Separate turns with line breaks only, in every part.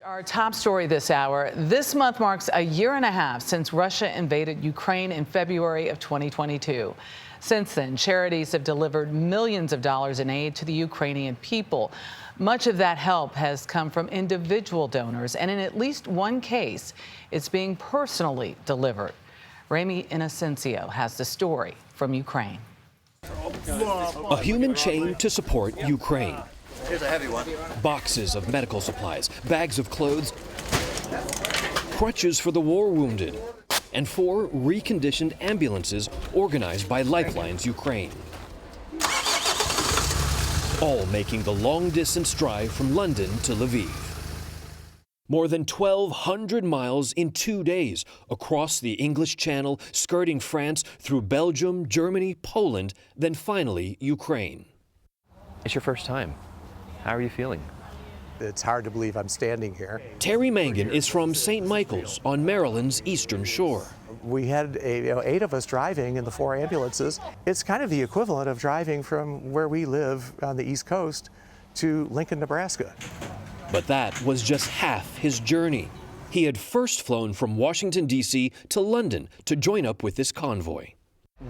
Our top story this hour. This month marks a year and a half since Russia invaded Ukraine in February of 2022. Since then, charities have delivered millions of dollars in aid to the Ukrainian people. Much of that help has come from individual donors, and in at least one case, it's being personally delivered. Ramy Inocencio has the story from Ukraine.
A human chain to support Ukraine.
Here's a heavy one.
Boxes of medical supplies, bags of clothes, crutches for the war wounded, and 4 reconditioned ambulances organized by Lifelines Ukraine. All making the long-distance drive from London to Lviv. More than 1,200 miles in 2 days across the English Channel, skirting France, through Belgium, Germany, Poland, then finally Ukraine.
It's your first time. How are you feeling?
It's hard to believe I'm standing here.
Terry Mangan is from St. Michael's on Maryland's eastern shore.
We had 8 of us driving in the 4 ambulances. It's kind of the equivalent of driving from where we live on the East Coast to Lincoln, Nebraska.
But that was just half his journey. He had first flown from Washington, D.C. to London to join up with this convoy.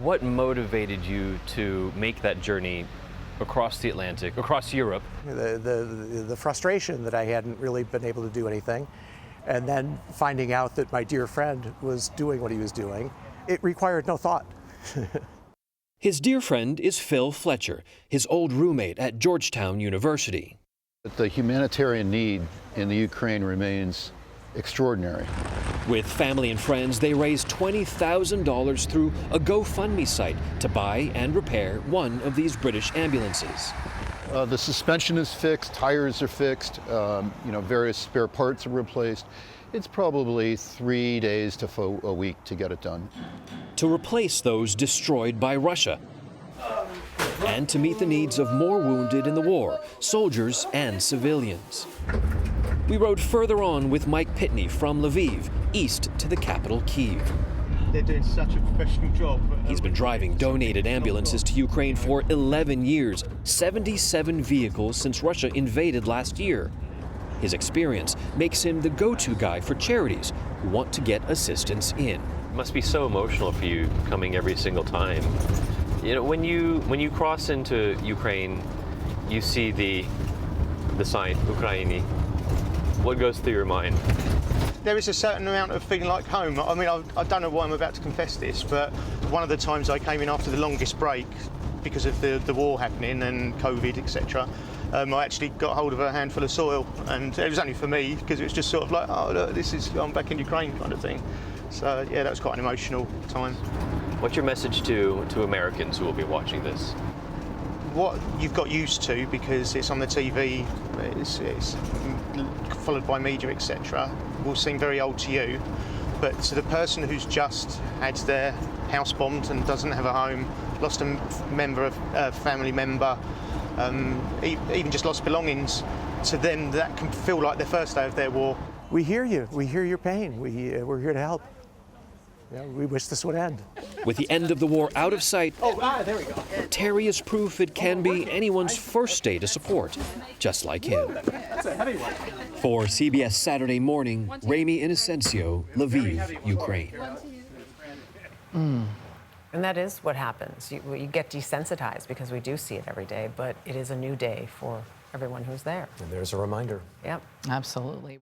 What motivated you to make that journey across the Atlantic, across Europe?
The frustration that I hadn't really been able to do anything, and then finding out that my dear friend was doing what he was doing, it required no thought.
His dear friend is Phil Fletcher, his old roommate at Georgetown University.
The humanitarian need in the Ukraine remains extraordinary.
With family and friends, they raised $20,000 through a GoFundMe site to buy and repair one of these British ambulances.
The suspension is fixed, tires are fixed, various spare parts are replaced. It's probably 3 days to a week to get it done.
To replace those destroyed by Russia, and to meet the needs of more wounded in the war, soldiers and civilians. We rode further on with Mike Pitney from Lviv, east to the capital, Kyiv.
They're doing such a professional job.
He's been driving donated ambulances to Ukraine for 11 years, 77 vehicles since Russia invaded last year. His experience makes him the go-to guy for charities who want to get assistance in.
It must be so emotional for you coming every single time. You know, when you cross into Ukraine, you see the sign, Ukraini. What goes through your mind?
There is a certain amount of feeling like home. I mean, I don't know why I'm about to confess this, but one of the times I came in after the longest break, because of the war happening and COVID, etc., I actually got hold of a handful of soil, and it was only for me, because it was just sort of like, oh look, I'm back in Ukraine kind of thing. So yeah, that was quite an emotional time.
What's your message to Americans who will be watching this?
What you've got used to, because it's on the TV, it's followed by media, etc., will seem very old to you. But to the person who's just had their house bombed and doesn't have a home, lost a family member, even just lost belongings, to them that can feel like their first day of their war.
We hear you. We hear your pain. We're here to help. Yeah, we wish this would end.
With the end of the war out of sight,
There we go.
Terry is proof it can be anyone's first day to support, just like him.
That's a heavy one.
For CBS Saturday Morning, Ramy Inocencio, Lviv, Ukraine.
And that is what happens. You get desensitized because we do see it every day, but it is a new day for everyone who's there.
And there's a reminder.
Yep.
Absolutely.